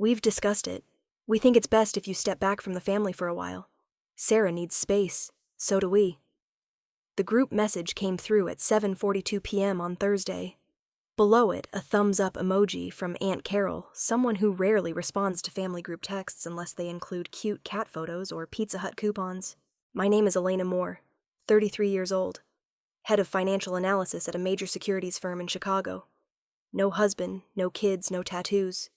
We've discussed it. We think it's best if you step back from the family for a while. Sarah needs space. So do we. The group message came through at 7:42 p.m. on Thursday. Below it, a thumbs-up emoji from Aunt Carol, someone who rarely responds to family group texts unless they include cute cat photos or Pizza Hut coupons. My name is Elena Moore, 33 years old, head of financial analysis at a major securities firm in Chicago. No husband, no kids, no tattoos.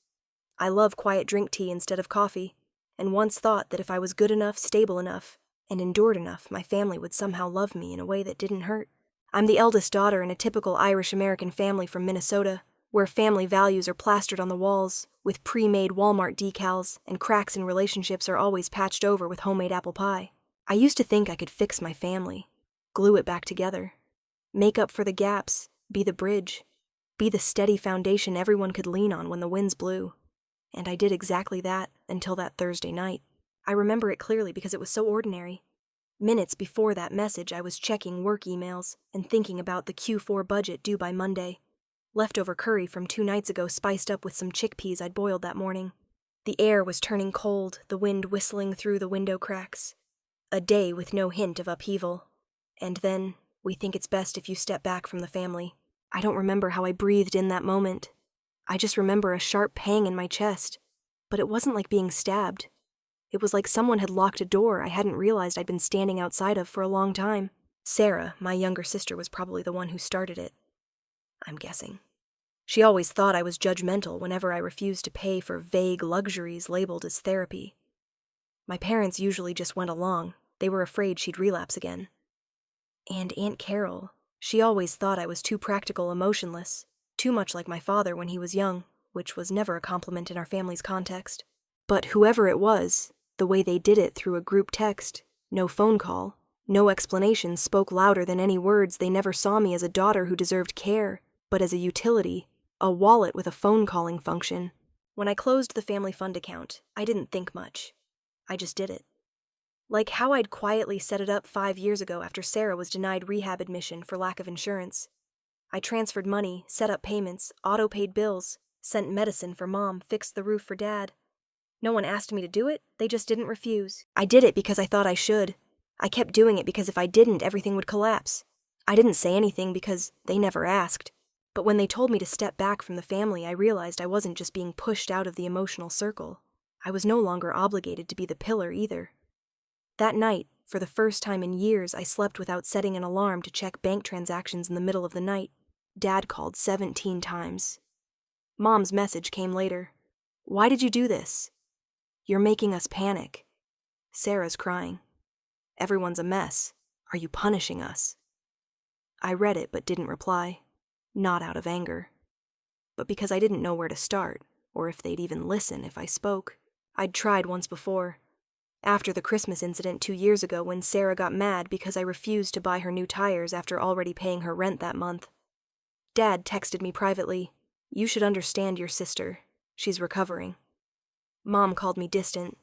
I love quiet drink tea instead of coffee, and once thought that if I was good enough, stable enough, and endured enough, my family would somehow love me in a way that didn't hurt. I'm the eldest daughter in a typical Irish-American family from Minnesota, where family values are plastered on the walls, with pre-made Walmart decals, and cracks in relationships are always patched over with homemade apple pie. I used to think I could fix my family, glue it back together, make up for the gaps, be the bridge, be the steady foundation everyone could lean on when the winds blew. And I did exactly that until that Thursday night. I remember it clearly because it was so ordinary. Minutes before that message, I was checking work emails and thinking about the Q4 budget due by Monday. Leftover curry from 2 nights ago spiced up with some chickpeas I'd boiled that morning. The air was turning cold, the wind whistling through the window cracks. A day with no hint of upheaval. And then, we think it's best if you step back from the family. I don't remember how I breathed in that moment. I just remember a sharp pang in my chest. But it wasn't like being stabbed. It was like someone had locked a door I hadn't realized I'd been standing outside of for a long time. Sarah, my younger sister, was probably the one who started it. I'm guessing. She always thought I was judgmental whenever I refused to pay for vague luxuries labeled as therapy. My parents usually just went along. They were afraid she'd relapse again. And Aunt Carol, she always thought I was too practical, emotionless, too much like my father when he was young, which was never a compliment in our family's context. But whoever it was, the way they did it through a group text, no phone call, no explanation spoke louder than any words. They never saw me as a daughter who deserved care, but as a utility, a wallet with a phone calling function. When I closed the family fund account, I didn't think much. I just did it. Like how I'd quietly set it up 5 years ago after Sarah was denied rehab admission for lack of insurance. I transferred money, set up payments, auto-paid bills, sent medicine for Mom, fixed the roof for Dad. No one asked me to do it, they just didn't refuse. I did it because I thought I should. I kept doing it because if I didn't, everything would collapse. I didn't say anything because they never asked. But when they told me to step back from the family, I realized I wasn't just being pushed out of the emotional circle. I was no longer obligated to be the pillar either. That night, for the first time in years, I slept without setting an alarm to check bank transactions in the middle of the night. Dad called 17 times. Mom's message came later. Why did you do this? You're making us panic. Sarah's crying. Everyone's a mess. Are you punishing us? I read it but didn't reply. Not out of anger. But because I didn't know where to start, or if they'd even listen if I spoke. I'd tried once before. After the Christmas incident 2 years ago when Sarah got mad because I refused to buy her new tires after already paying her rent that month. Dad texted me privately, "You should understand your sister. She's recovering." Mom called me distant.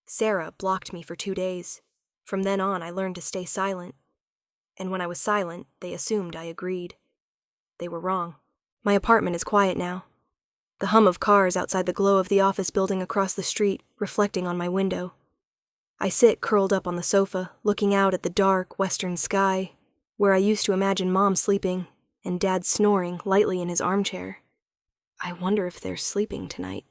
Sarah blocked me for 2 days. From then on, I learned to stay silent. And when I was silent, they assumed I agreed. They were wrong. My apartment is quiet now. The hum of cars outside the glow of the office building across the street, reflecting on my window. I sit curled up on the sofa, looking out at the dark, western sky, where I used to imagine Mom sleeping, and Dad snoring lightly in his armchair. I wonder if they're sleeping tonight.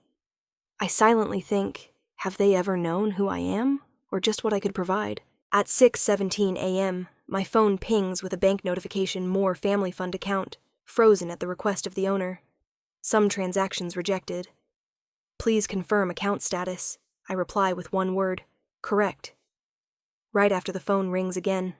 I silently think, have they ever known who I am, or just what I could provide? At 6:17 a.m., my phone pings with a bank notification Moore Family Fund account, frozen at the request of the owner. Some transactions rejected. Please confirm account status. I reply with one word, correct. Right after the phone rings again.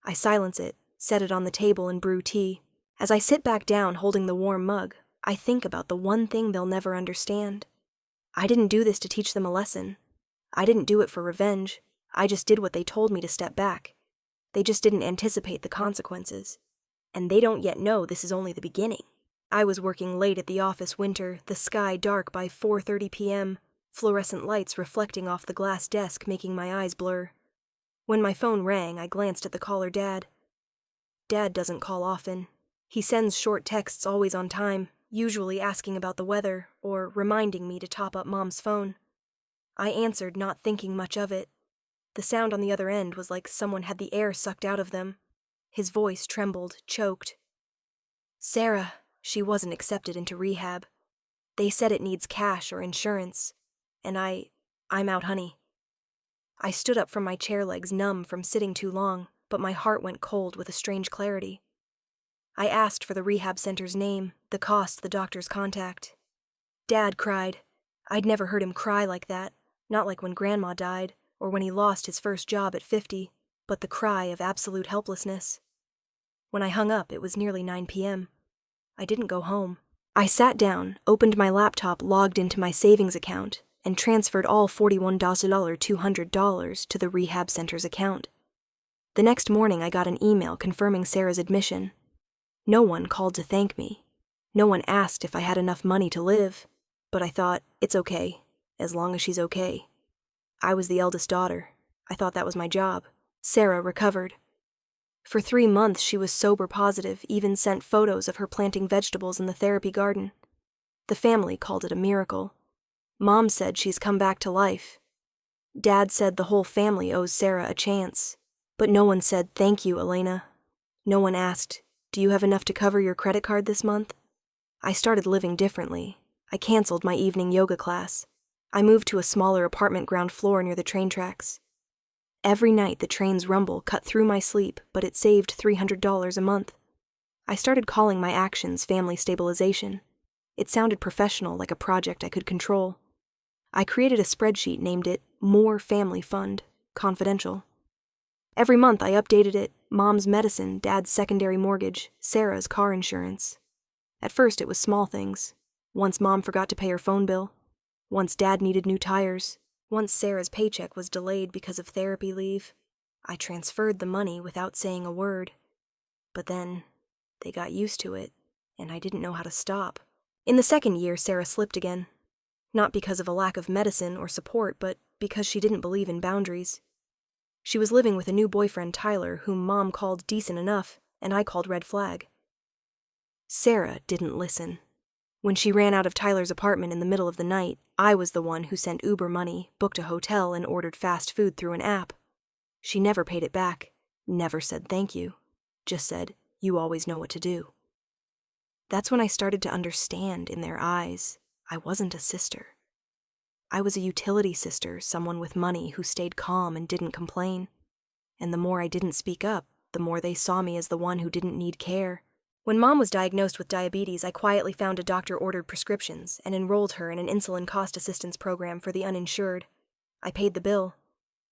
I silence it, set it on the table and brew tea. As I sit back down holding the warm mug, I think about the one thing they'll never understand. I didn't do this to teach them a lesson. I didn't do it for revenge. I just did what they told me to step back. They just didn't anticipate the consequences. And they don't yet know this is only the beginning. I was working late at the office winter, the sky dark by 4:30 p.m., fluorescent lights reflecting off the glass desk making my eyes blur. When my phone rang, I glanced at the caller Dad. Dad doesn't call often. He sends short texts always on time, usually asking about the weather or reminding me to top up Mom's phone. I answered, not thinking much of it. The sound on the other end was like someone had the air sucked out of them. His voice trembled, choked. Sarah, she wasn't accepted into rehab. They said it needs cash or insurance. And I'm out, honey. I stood up from my chair legs, numb from sitting too long, but my heart went cold with a strange clarity. I asked for the rehab center's name, the cost, the doctor's contact. Dad cried. I'd never heard him cry like that, not like when Grandma died, or when he lost his first job at 50, but the cry of absolute helplessness. When I hung up, it was nearly 9 p.m. I didn't go home. I sat down, opened my laptop, logged into my savings account, and transferred all $41,200 to the rehab center's account. The next morning, I got an email confirming Sarah's admission. No one called to thank me. No one asked if I had enough money to live, but I thought, it's okay, as long as she's okay. I was the eldest daughter. I thought that was my job. Sarah recovered. For 3 months, she was sober positive, even sent photos of her planting vegetables in the therapy garden. The family called it a miracle. Mom said she's come back to life. Dad said the whole family owes Sarah a chance. But no one said, thank you, Elena. No one asked, do you have enough to cover your credit card this month? I started living differently. I canceled my evening yoga class. I moved to a smaller apartment ground floor near the train tracks. Every night the train's rumble cut through my sleep, but it saved $300 a month. I started calling my actions family stabilization. It sounded professional, like a project I could control. I created a spreadsheet, named it Moore Family Fund, confidential. Every month I updated it: Mom's medicine, Dad's secondary mortgage, Sarah's car insurance. At first it was small things. Once Mom forgot to pay her phone bill. Once Dad needed new tires. Once Sarah's paycheck was delayed because of therapy leave. I transferred the money without saying a word. But then, they got used to it, and I didn't know how to stop. In the second year, Sarah slipped again. Not because of a lack of medicine or support, but because she didn't believe in boundaries. She was living with a new boyfriend, Tyler, whom Mom called decent enough, and I called red flag. Sarah didn't listen. When she ran out of Tyler's apartment in the middle of the night, I was the one who sent Uber money, booked a hotel, and ordered fast food through an app. She never paid it back, never said thank you, just said, you always know what to do. That's when I started to understand in their eyes I wasn't a sister. I was a utility sister, someone with money who stayed calm and didn't complain. And the more I didn't speak up, the more they saw me as the one who didn't need care. When Mom was diagnosed with diabetes, I quietly found a doctor-ordered prescriptions and enrolled her in an insulin cost assistance program for the uninsured. I paid the bill.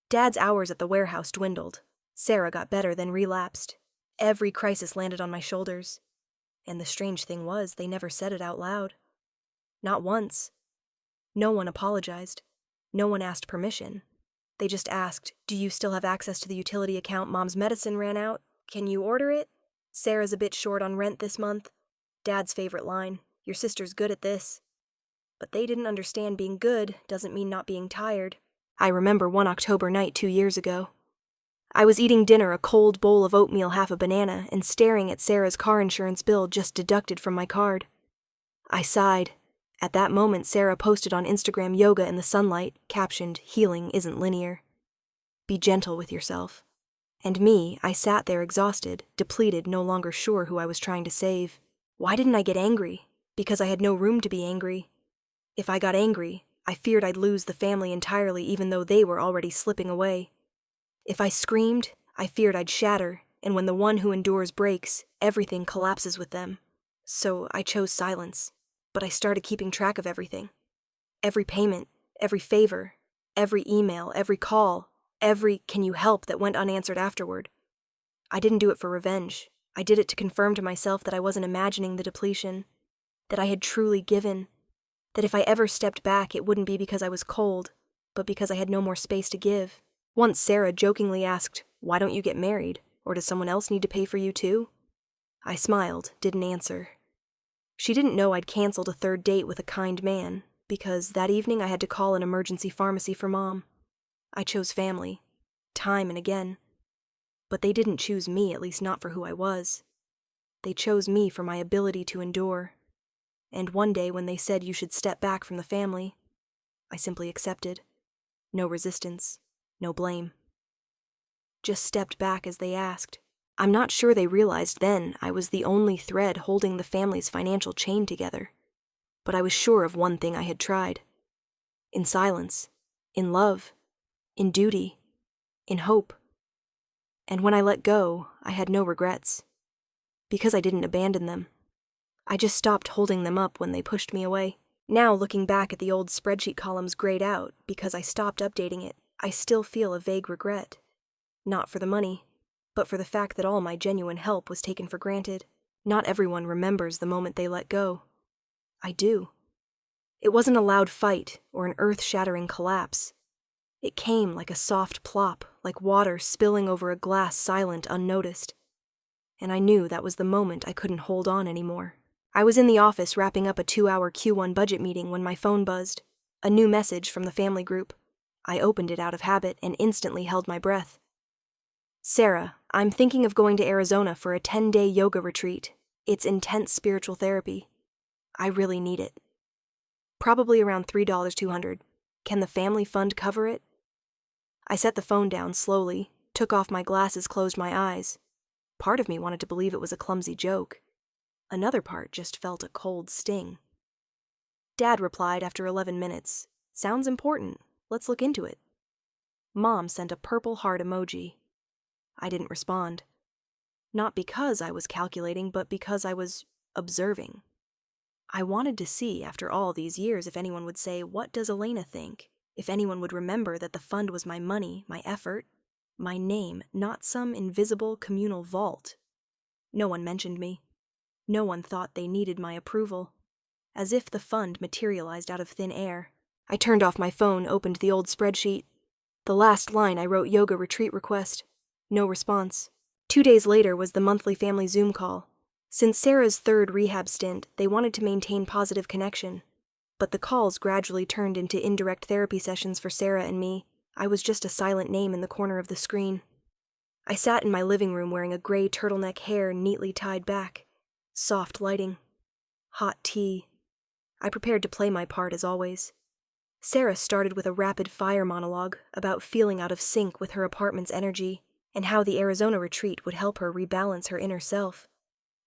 Dad's hours at the warehouse dwindled. Sarah got better, then relapsed. Every crisis landed on my shoulders. And the strange thing was, they never said it out loud. Not once. No one apologized. No one asked permission. They just asked, do you still have access to the utility account? Mom's medicine ran out. Can you order it? Sarah's a bit short on rent this month. Dad's favorite line, your sister's good at this. But they didn't understand being good doesn't mean not being tired. I remember one October night 2 years ago. I was eating dinner, a cold bowl of oatmeal, half a banana, and staring at Sarah's car insurance bill just deducted from my card. I sighed. At that moment, Sarah posted on Instagram yoga in the sunlight, captioned, healing isn't linear. Be gentle with yourself. And me, I sat there exhausted, depleted, no longer sure who I was trying to save. Why didn't I get angry? Because I had no room to be angry. If I got angry, I feared I'd lose the family entirely, even though they were already slipping away. If I screamed, I feared I'd shatter, and when the one who endures breaks, everything collapses with them. So I chose silence. But I started keeping track of everything. Every payment, every favor, every email, every call, every "can you help" that went unanswered afterward. I didn't do it for revenge. I did it to confirm to myself that I wasn't imagining the depletion, that I had truly given, that if I ever stepped back, it wouldn't be because I was cold, but because I had no more space to give. Once Sarah jokingly asked, why don't you get married? Or does someone else need to pay for you too? I smiled, didn't answer. She didn't know I'd canceled a third date with a kind man, because that evening I had to call an emergency pharmacy for Mom. I chose family, time and again. But they didn't choose me, at least not for who I was. They chose me for my ability to endure. And one day when they said you should step back from the family, I simply accepted. No resistance, no blame. Just stepped back as they asked. I'm not sure they realized then I was the only thread holding the family's financial chain together. But I was sure of one thing I had tried. In silence, in love, in duty, in hope. And when I let go, I had no regrets. Because I didn't abandon them. I just stopped holding them up when they pushed me away. Now, looking back at the old spreadsheet columns grayed out because I stopped updating it, I still feel a vague regret. Not for the money, but for the fact that all my genuine help was taken for granted. Not everyone remembers the moment they let go. I do. It wasn't a loud fight or an earth-shattering collapse. It came like a soft plop, like water spilling over a glass silent, unnoticed. And I knew that was the moment I couldn't hold on anymore. I was in the office wrapping up a 2-hour Q1 budget meeting when my phone buzzed. A new message from the family group. I opened it out of habit and instantly held my breath. Sarah, I'm thinking of going to Arizona for a 10-day yoga retreat. It's intense spiritual therapy. I really need it. Probably around $3,200. Can the family fund cover it? I set the phone down slowly, took off my glasses, closed my eyes. Part of me wanted to believe it was a clumsy joke. Another part just felt a cold sting. Dad replied after 11 minutes. Sounds important. Let's look into it. Mom sent a purple heart emoji. I didn't respond. Not because I was calculating, but because I was observing. I wanted to see, after all these years, if anyone would say, what does Elena think? If anyone would remember that the fund was my money, my effort, my name, not some invisible communal vault. No one mentioned me. No one thought they needed my approval. As if the fund materialized out of thin air. I turned off my phone, opened the old spreadsheet. The last line I wrote yoga retreat request. No response. 2 days later was the monthly family Zoom call. Since Sarah's third rehab stint, they wanted to maintain positive connection. But the calls gradually turned into indirect therapy sessions for Sarah and me. I was just a silent name in the corner of the screen. I sat in my living room wearing a gray turtleneck hair neatly tied back. Soft lighting. Hot tea. I prepared to play my part as always. Sarah started with a rapid-fire monologue about feeling out of sync with her apartment's energy and how the Arizona retreat would help her rebalance her inner self.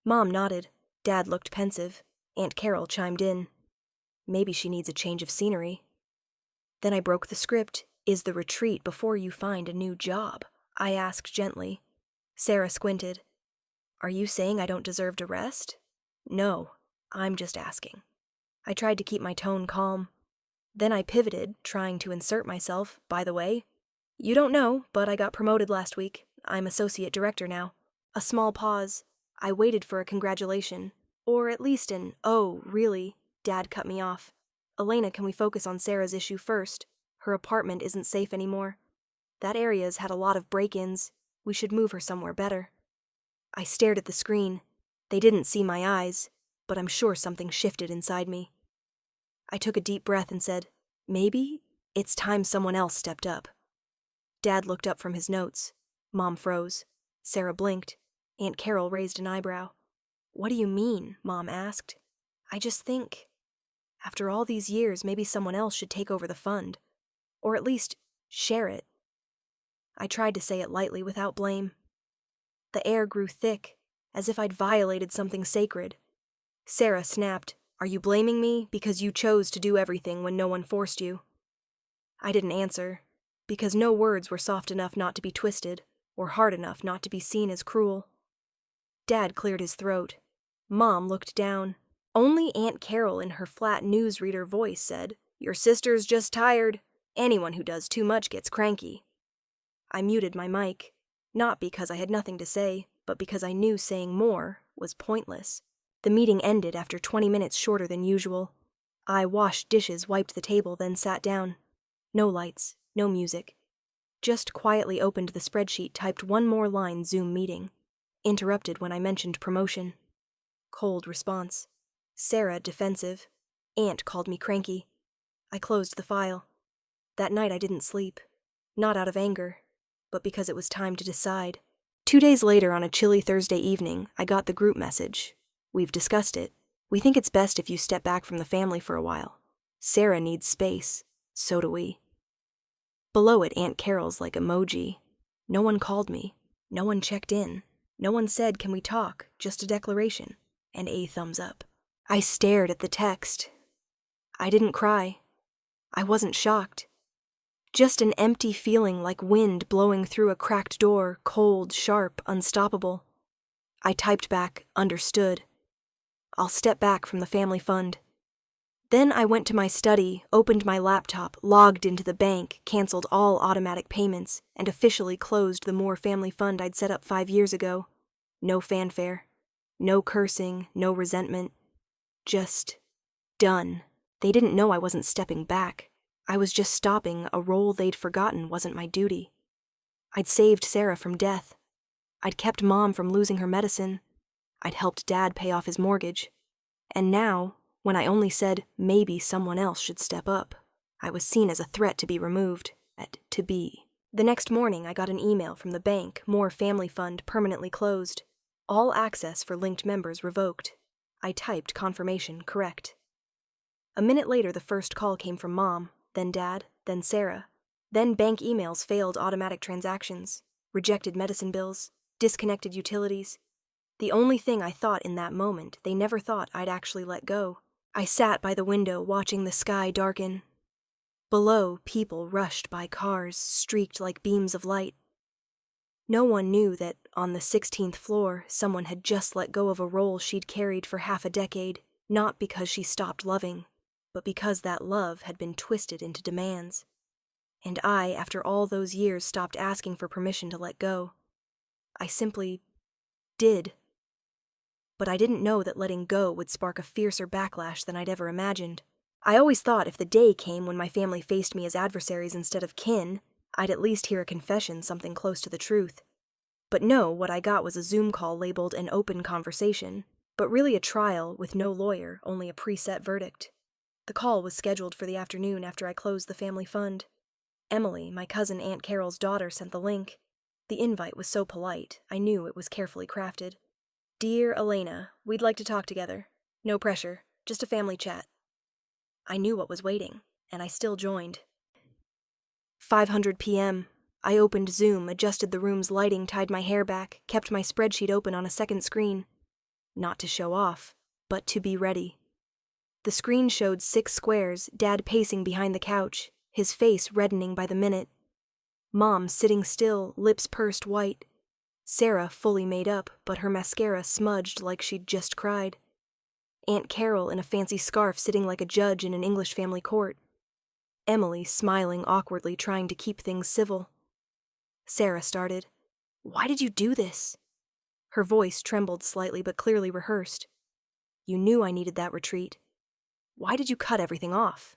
Mom nodded. Dad looked pensive. Aunt Carol chimed in. Maybe she needs a change of scenery. Then I broke the script. Is the retreat before you find a new job? I asked gently. Sarah squinted. Are you saying I don't deserve to rest? No, I'm just asking. I tried to keep my tone calm. Then I pivoted, trying to insert myself. By the way, you don't know, but I got promoted last week. I'm associate director now. A small pause. I waited for a congratulation. Or at least an, oh, really? Dad cut me off. Elena, can we focus on Sarah's issue first? Her apartment isn't safe anymore. That area's had a lot of break-ins. We should move her somewhere better. I stared at the screen. They didn't see my eyes, but I'm sure something shifted inside me. I took a deep breath and said, maybe it's time someone else stepped up. Dad looked up from his notes. Mom froze. Sarah blinked. Aunt Carol raised an eyebrow. What do you mean? Mom asked. I just think, after all these years, maybe someone else should take over the fund. Or at least share it. I tried to say it lightly without blame. The air grew thick, as if I'd violated something sacred. Sarah snapped, Are you blaming me because you chose to do everything when no one forced you? I didn't answer, because no words were soft enough not to be twisted, or hard enough not to be seen as cruel. Dad cleared his throat. Mom looked down. Only Aunt Carol in her flat newsreader voice said, Your sister's just tired. Anyone who does too much gets cranky. I muted my mic, not because I had nothing to say, but because I knew saying more was pointless. The meeting ended after 20 minutes shorter than usual. I washed dishes, wiped the table, then sat down. No lights, no music. Just quietly opened the spreadsheet, typed one more line, Zoom meeting. Interrupted when I mentioned promotion. Cold response. Sarah defensive. Aunt called me cranky. I closed the file. That night I didn't sleep. Not out of anger, but because it was time to decide. 2 days later, on a chilly Thursday evening, I got the group message. We've discussed it. We think it's best if you step back from the family for a while. Sarah needs space. So do we. Below it, Aunt Carol's like emoji. No one called me. No one checked in. No one said, "Can we talk?" Just a declaration. And a thumbs up. I stared at the text. I didn't cry. I wasn't shocked. Just an empty feeling like wind blowing through a cracked door, cold, sharp, unstoppable. I typed back, understood. I'll step back from the family fund. Then I went to my study, opened my laptop, logged into the bank, canceled all automatic payments, and officially closed the Moore family fund I'd set up 5 years ago. No fanfare. No cursing, no resentment. Just done. They didn't know I wasn't stepping back. I was just stopping a role they'd forgotten wasn't my duty. I'd saved Sarah from death. I'd kept Mom from losing her medicine. I'd helped Dad pay off his mortgage. And now, when I only said maybe someone else should step up, I was seen as a threat to be removed. To be. The next morning, I got an email from the bank, Moore Family Fund permanently closed. All access for linked members revoked. I typed confirmation correct. A minute later, the first call came from Mom, then Dad, then Sarah. Then bank emails failed automatic transactions, rejected medicine bills, disconnected utilities. The only thing I thought in that moment, they never thought I'd actually let go. I sat by the window watching the sky darken. Below, people rushed by cars, streaked like beams of light. No one knew that, on the 16th floor, someone had just let go of a role she'd carried for half a decade, not because she stopped loving, but because that love had been twisted into demands. And I, after all those years, stopped asking for permission to let go. I simply did. But I didn't know that letting go would spark a fiercer backlash than I'd ever imagined. I always thought if the day came when my family faced me as adversaries instead of kin, I'd at least hear a confession, something close to the truth. But no, what I got was a Zoom call labeled an open conversation, but really a trial with no lawyer, only a preset verdict. The call was scheduled for the afternoon after I closed the family fund. Emily, my cousin Aunt Carol's daughter, sent the link. The invite was so polite, I knew it was carefully crafted. "Dear Elena, we'd like to talk together. No pressure, just a family chat." I knew what was waiting, and I still joined. 5:00 p.m. I opened Zoom, adjusted the room's lighting, tied my hair back, kept my spreadsheet open on a second screen. Not to show off, but to be ready. The screen showed 6 squares, Dad pacing behind the couch, his face reddening by the minute. Mom sitting still, lips pursed white. Sarah fully made up, but her mascara smudged like she'd just cried. Aunt Carol in a fancy scarf sitting like a judge in an English family court. Emily smiling awkwardly, trying to keep things civil. Sarah started. "Why did you do this?" Her voice trembled slightly but clearly rehearsed. "You knew I needed that retreat. Why did you cut everything off?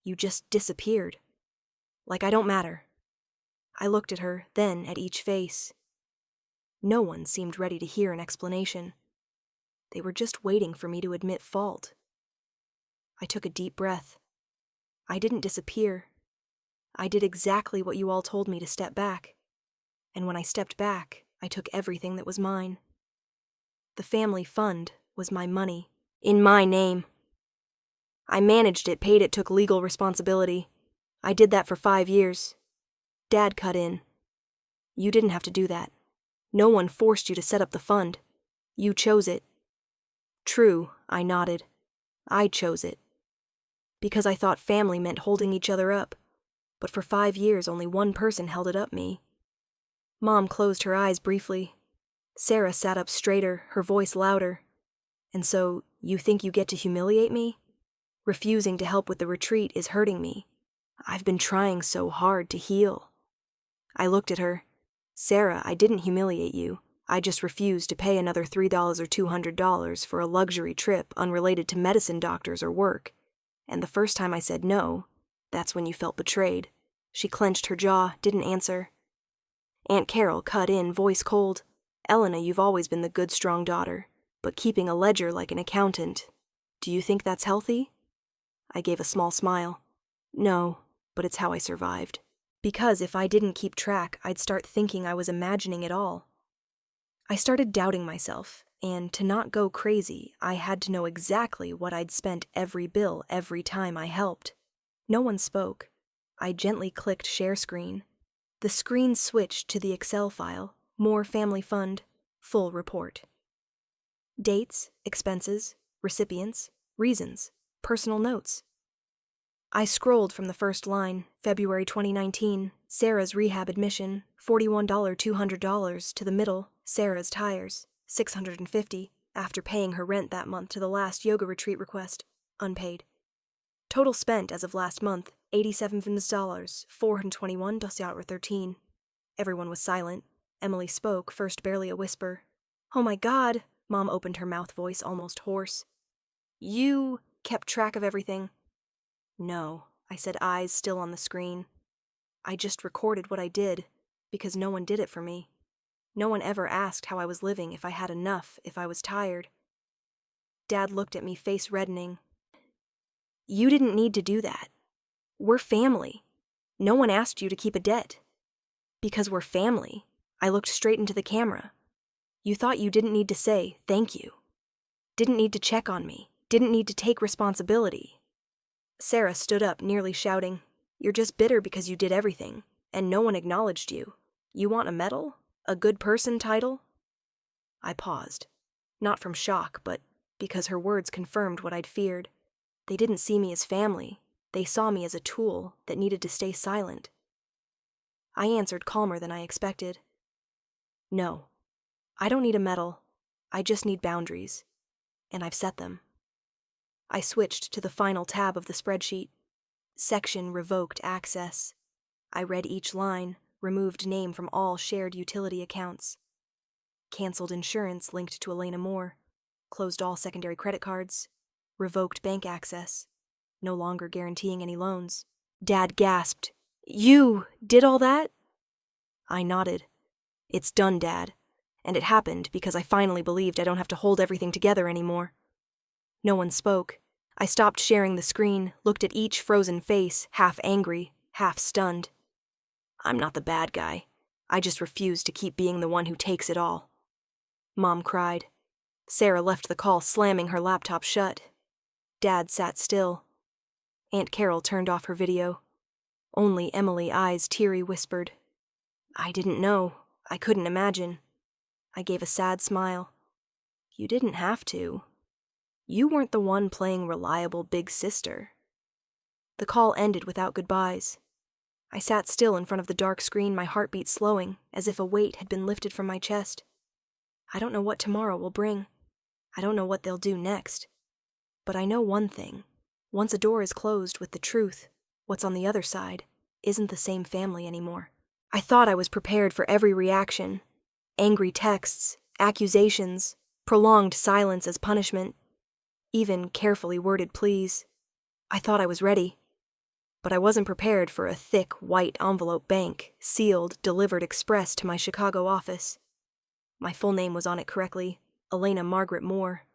You just disappeared. Like I don't matter." I looked at her, then at each face. No one seemed ready to hear an explanation. They were just waiting for me to admit fault. I took a deep breath. I didn't disappear. I did exactly what you all told me to step back. And when I stepped back, I took everything that was mine. The family fund was my money, in my name. I managed it, paid it, took legal responsibility. I did that for 5 years. Dad cut in. You didn't have to do that. No one forced you to set up the fund. You chose it. True, I nodded. I chose it. Because I thought family meant holding each other up. But for 5 years, only one person held it up me. Mom closed her eyes briefly. Sarah sat up straighter, her voice louder. "And so, you think you get to humiliate me? Refusing to help with the retreat is hurting me. I've been trying so hard to heal." I looked at her. "Sarah, I didn't humiliate you. I just refused to pay another $3 or $200 for a luxury trip unrelated to medicine, doctors, or work. And the first time I said no, that's when you felt betrayed." She clenched her jaw, didn't answer. Aunt Carol cut in, voice cold. "Elena, you've always been the good, strong daughter, but keeping a ledger like an accountant. Do you think that's healthy?" I gave a small smile. "No, but it's how I survived. Because if I didn't keep track, I'd start thinking I was imagining it all." I started doubting myself. And to not go crazy, I had to know exactly what I'd spent every bill every time I helped. No one spoke. I gently clicked share screen. The screen switched to the Excel file, Moore Family Fund, full report. Dates, expenses, recipients, reasons, personal notes. I scrolled from the first line, February 2019, Sarah's rehab admission, $41,200, to the middle, Sarah's tires, $650, after paying her rent that month to the last yoga retreat request, unpaid. Total spent as of last month, $87, $421.13. Everyone was silent. Emily spoke, first barely a whisper. "Oh my God," Mom opened her mouth, voice almost hoarse. "You kept track of everything?" "No," I said, eyes still on the screen. "I just recorded what I did, because no one did it for me. No one ever asked how I was living, if I had enough, if I was tired." Dad looked at me, face reddening. "You didn't need to do that. We're family. No one asked you to keep a debt. Because we're family." I looked straight into the camera. "You thought you didn't need to say thank you. Didn't need to check on me. Didn't need to take responsibility." Sarah stood up, nearly shouting, "You're just bitter because you did everything, and no one acknowledged you. You want a medal? A good person title?" I paused. Not from shock, but because her words confirmed what I'd feared. They didn't see me as family. They saw me as a tool that needed to stay silent. I answered calmer than I expected. "No, I don't need a medal. I just need boundaries. And I've set them." I switched to the final tab of the spreadsheet. Section revoked access. I read each line, removed name from all shared utility accounts. Canceled insurance linked to Elena Moore. Closed all secondary credit cards. Revoked bank access. No longer guaranteeing any loans. Dad gasped, "You did all that?" I nodded. "It's done, Dad. And it happened because I finally believed I don't have to hold everything together anymore." No one spoke. I stopped sharing the screen, looked at each frozen face, half angry, half stunned. I'm not the bad guy. I just refuse to keep being the one who takes it all. Mom cried. Sarah left the call, slamming her laptop shut. Dad sat still. Aunt Carol turned off her video. Only Emily, eyes teary, whispered, "I didn't know. I couldn't imagine." I gave a sad smile. "You didn't have to. You weren't the one playing reliable big sister." The call ended without goodbyes. I sat still in front of the dark screen, my heartbeat slowing, as if a weight had been lifted from my chest. I don't know what tomorrow will bring. I don't know what they'll do next. But I know one thing. Once a door is closed with the truth, what's on the other side isn't the same family anymore. I thought I was prepared for every reaction. Angry texts, accusations, prolonged silence as punishment, even carefully worded pleas. I thought I was ready. But I wasn't prepared for a thick, white envelope bank, sealed, delivered express to my Chicago office. My full name was on it correctly, Elena Margaret Moore.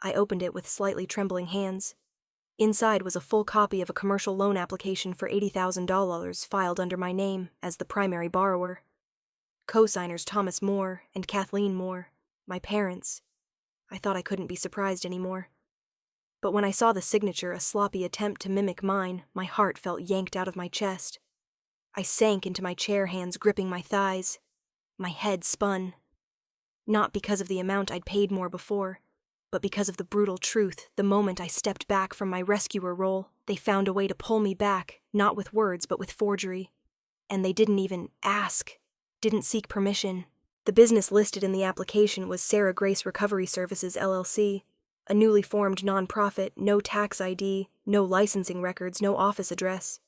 I opened it with slightly trembling hands. Inside was a full copy of a commercial loan application for $80,000 filed under my name as the primary borrower. Co-signers Thomas Moore and Kathleen Moore, my parents. I thought I couldn't be surprised anymore. But when I saw the signature, a sloppy attempt to mimic mine, my heart felt yanked out of my chest. I sank into my chair, hands gripping my thighs. My head spun. Not because of the amount I'd paid more before, but because of the brutal truth. The moment I stepped back from my rescuer role, they found a way to pull me back, not with words, but with forgery. And they didn't even ask, didn't seek permission. The business listed in the application was Sarah Grace Recovery Services, LLC, a newly formed nonprofit, no tax ID, no licensing records, no office address.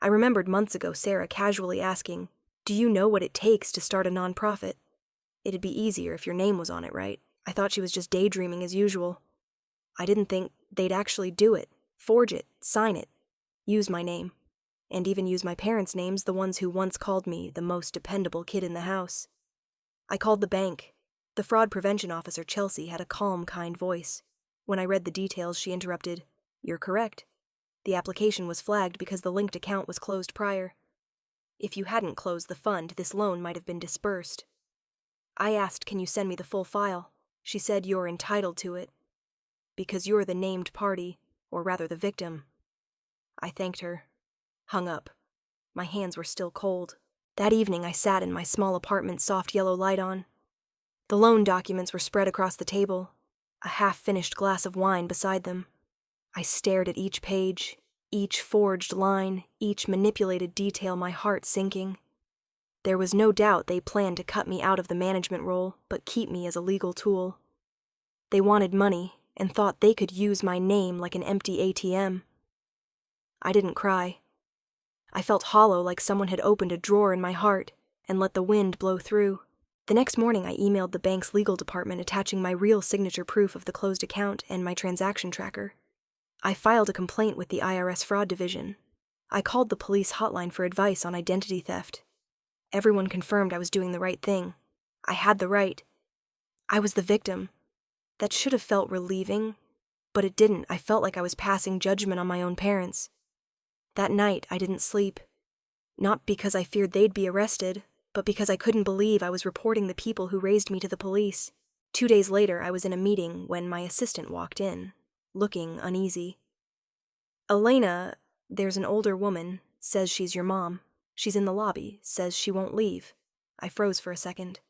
I remembered months ago Sarah casually asking, "Do you know what it takes to start a nonprofit? It'd be easier if your name was on it, right?" I thought she was just daydreaming as usual. I didn't think they'd actually do it, forge it, sign it, use my name, and even use my parents' names, the ones who once called me the most dependable kid in the house. I called the bank. The fraud prevention officer, Chelsea, had a calm, kind voice. When I read the details, she interrupted, "You're correct. The application was flagged because the linked account was closed prior. If you hadn't closed the fund, this loan might have been dispersed." I asked, "Can you send me the full file?" She said you're entitled to it, because you're the named party, or rather the victim. I thanked her. Hung up. My hands were still cold. That evening I sat in my small apartment, soft yellow light on. The loan documents were spread across the table, a half-finished glass of wine beside them. I stared at each page, each forged line, each manipulated detail, my heart sinking. There was no doubt they planned to cut me out of the management role, but keep me as a legal tool. They wanted money and thought they could use my name like an empty ATM. I didn't cry. I felt hollow, like someone had opened a drawer in my heart and let the wind blow through. The next morning I emailed the bank's legal department attaching my real signature proof of the closed account and my transaction tracker. I filed a complaint with the IRS Fraud Division. I called the police hotline for advice on identity theft. Everyone confirmed I was doing the right thing. I had the right. I was the victim. That should have felt relieving, but it didn't. I felt like I was passing judgment on my own parents. That night, I didn't sleep. Not because I feared they'd be arrested, but because I couldn't believe I was reporting the people who raised me to the police. 2 days later, I was in a meeting when my assistant walked in, looking uneasy. Elena, there's an older woman, says she's your mom. She's in the lobby, says she won't leave. I froze for a second.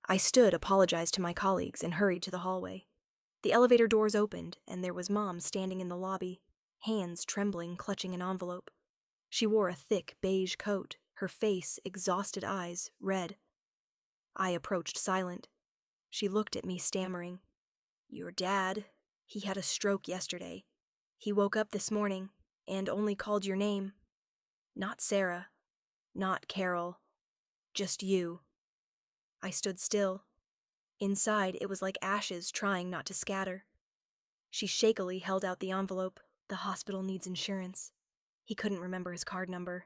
I stood, apologized to my colleagues, and hurried to the hallway. The elevator doors opened, and there was Mom standing in the lobby, hands trembling, clutching an envelope. She wore a thick beige coat, her face, exhausted eyes, red. I approached silent. She looked at me, stammering. Your dad, he had a stroke yesterday. He woke up this morning, and only called your name. Not Sarah. Not Carol. Just you. I stood still. Inside, it was like ashes trying not to scatter. She shakily held out the envelope. The hospital needs insurance. He couldn't remember his card number.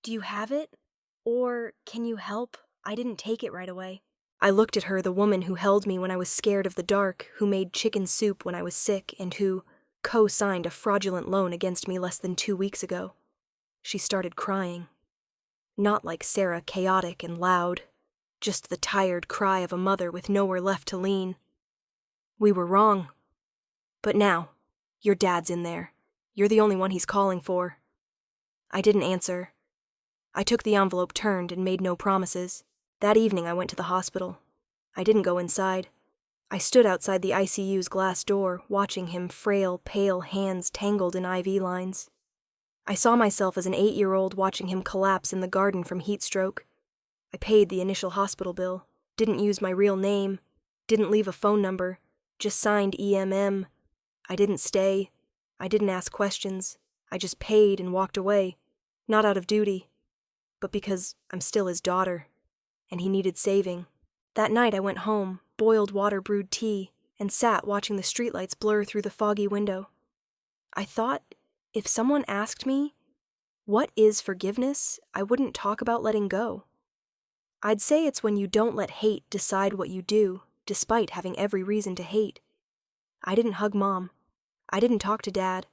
Do you have it? Or can you help? I didn't take it right away. I looked at her, the woman who held me when I was scared of the dark, who made chicken soup when I was sick, and who co-signed a fraudulent loan against me less than 2 weeks ago. She started crying. Not like Sarah, chaotic and loud. Just the tired cry of a mother with nowhere left to lean. We were wrong. But now, your dad's in there. You're the only one he's calling for. I didn't answer. I took the envelope, turned, and made no promises. That evening I went to the hospital. I didn't go inside. I stood outside the ICU's glass door, watching him, frail, pale hands tangled in IV lines. I saw myself as an 8-year-old watching him collapse in the garden from heat stroke. I paid the initial hospital bill, didn't use my real name, didn't leave a phone number, just signed EMM. I didn't stay. I didn't ask questions. I just paid and walked away, not out of duty, but because I'm still his daughter, and he needed saving. That night I went home, boiled water brewed tea, and sat watching the streetlights blur through the foggy window. I thought, if someone asked me, what is forgiveness, I wouldn't talk about letting go. I'd say it's when you don't let hate decide what you do, despite having every reason to hate. I didn't hug Mom. I didn't talk to Dad.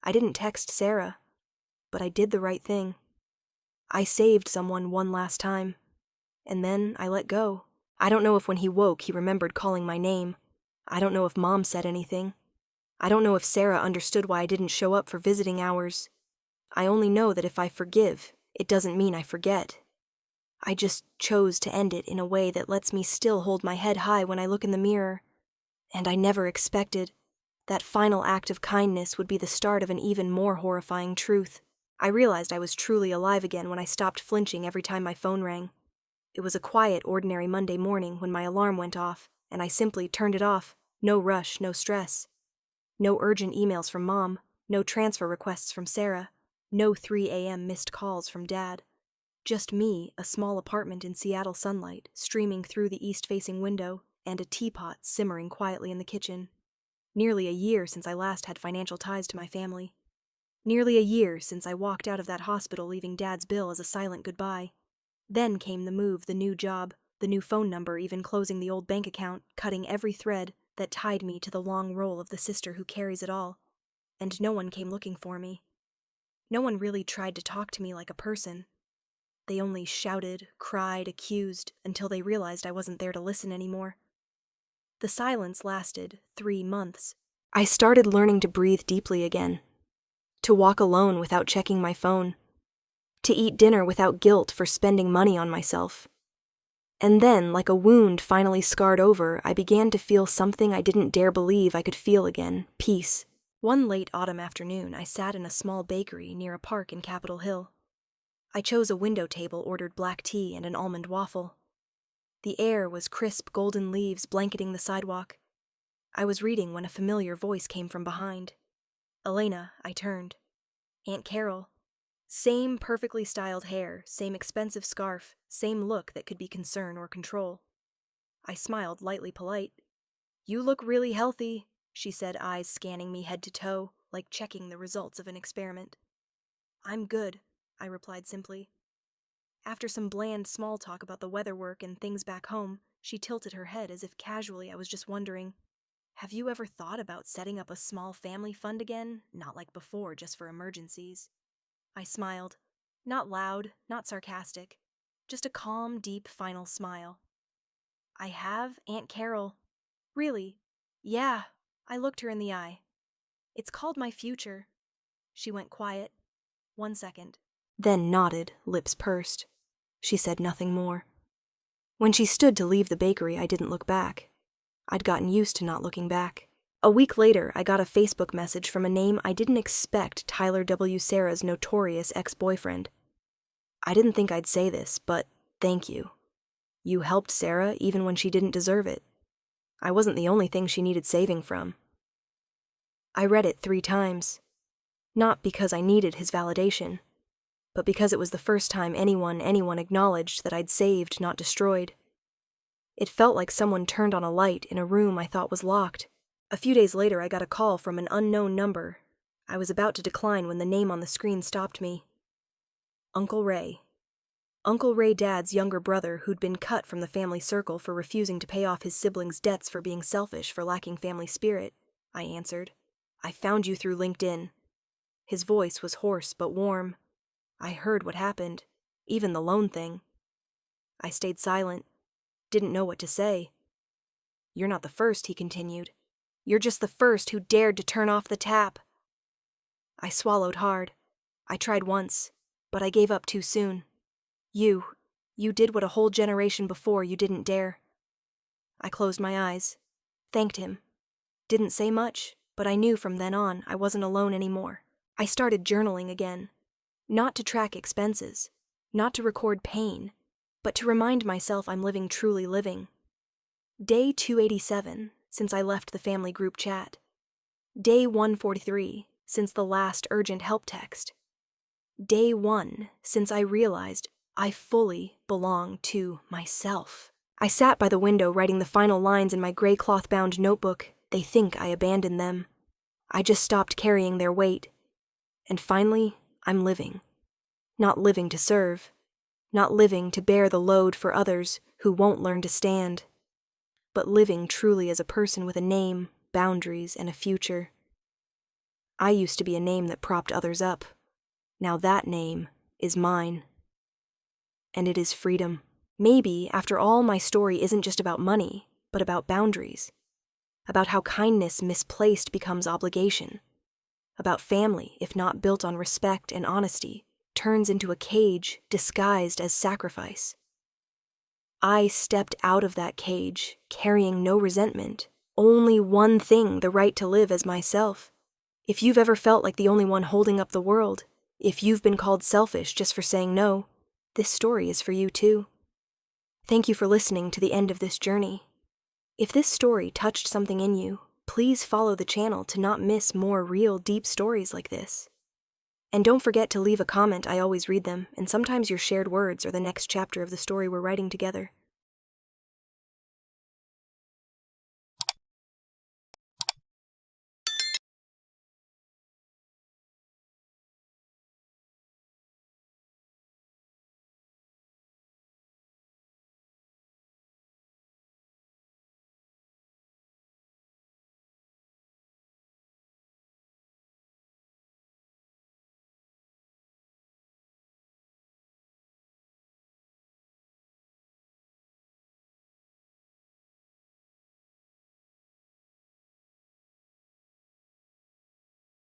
I didn't text Sarah. But I did the right thing. I saved someone one last time. And then I let go. I don't know if when he woke he remembered calling my name. I don't know if Mom said anything. I don't know if Sarah understood why I didn't show up for visiting hours. I only know that if I forgive, it doesn't mean I forget. I just chose to end it in a way that lets me still hold my head high when I look in the mirror. And I never expected that final act of kindness would be the start of an even more horrifying truth. I realized I was truly alive again when I stopped flinching every time my phone rang. It was a quiet, ordinary Monday morning when my alarm went off, and I simply turned it off. No rush, no stress. No urgent emails from Mom, no transfer requests from Sarah, no 3 a.m. missed calls from Dad. Just me, a small apartment in Seattle sunlight, streaming through the east-facing window, and a teapot simmering quietly in the kitchen. Nearly a year since I last had financial ties to my family. Nearly a year since I walked out of that hospital leaving Dad's bill as a silent goodbye. Then came the move, the new job, the new phone number, even closing the old bank account, cutting every thread that tied me to the long role of the sister who carries it all. And no one came looking for me. No one really tried to talk to me like a person. They only shouted, cried, accused, until they realized I wasn't there to listen anymore. The silence lasted 3 months. I started learning to breathe deeply again, to walk alone without checking my phone, to eat dinner without guilt for spending money on myself. And then, like a wound finally scarred over, I began to feel something I didn't dare believe I could feel again: peace. One late autumn afternoon, I sat in a small bakery near a park in Capitol Hill. I chose a window table, ordered black tea and an almond waffle. The air was crisp golden leaves blanketing the sidewalk. I was reading when a familiar voice came from behind. "Elena," I turned. "Aunt Carol." Same perfectly styled hair, same expensive scarf, same look that could be concern or control. I smiled, lightly polite. "You look really healthy," she said, eyes scanning me head to toe, like checking the results of an experiment. "I'm good," I replied simply. After some bland small talk about the weather work and things back home, she tilted her head as if casually I was just wondering, "Have you ever thought about setting up a small family fund again? Not like before, just for emergencies." I smiled. Not loud, not sarcastic. Just a calm, deep, final smile. "I have, Aunt Carol." "Really?" "Yeah." I looked her in the eye. "It's called my future." She went quiet. 1 second. Then nodded, lips pursed. She said nothing more. When she stood to leave the bakery, I didn't look back. I'd gotten used to not looking back. A week later, I got a Facebook message from a name I didn't expect Tyler W. Sarah's notorious ex-boyfriend. I didn't think I'd say this, but thank you. You helped Sarah even when she didn't deserve it. I wasn't the only thing she needed saving from. I read it 3 times. Not because I needed his validation, but because it was the first time anyone acknowledged that I'd saved, not destroyed. It felt like someone turned on a light in a room I thought was locked. A few days later, I got a call from an unknown number. I was about to decline when the name on the screen stopped me. Uncle Ray. Uncle Ray Dad's younger brother, who'd been cut from the family circle for refusing to pay off his siblings' debts for being selfish, for lacking family spirit. I answered. "I found you through LinkedIn." His voice was hoarse but warm. I heard what happened, even the loan thing. I stayed silent, didn't know what to say. "You're not the first," he continued. "You're just the first who dared to turn off the tap." I swallowed hard. I tried once, but I gave up too soon. You did what a whole generation before you didn't dare." I closed my eyes, thanked him. Didn't say much, but I knew from then on I wasn't alone anymore. I started journaling again. Not to track expenses, not to record pain, but to remind myself I'm living truly living. Day 287, since I left the family group chat. Day 143, since the last urgent help text. Day 1, since I realized I fully belong to myself. I sat by the window writing the final lines in my gray cloth-bound notebook. They think I abandoned them. I just stopped carrying their weight. And finally, I'm living. Not living to serve. Not living to bear the load for others who won't learn to stand. But living truly as a person with a name, boundaries, and a future. I used to be a name that propped others up. Now that name is mine. And it is freedom. Maybe, after all, my story isn't just about money, but about boundaries. About how kindness misplaced becomes obligation. About family, if not built on respect and honesty, turns into a cage disguised as sacrifice. I stepped out of that cage, carrying no resentment, only one thing: the right to live as myself. If you've ever felt like the only one holding up the world, if you've been called selfish just for saying no, this story is for you too. Thank you for listening to the end of this journey. If this story touched something in you, please follow the channel to not miss more real, deep stories like this. And don't forget to leave a comment. I always read them, and sometimes your shared words are the next chapter of the story we're writing together.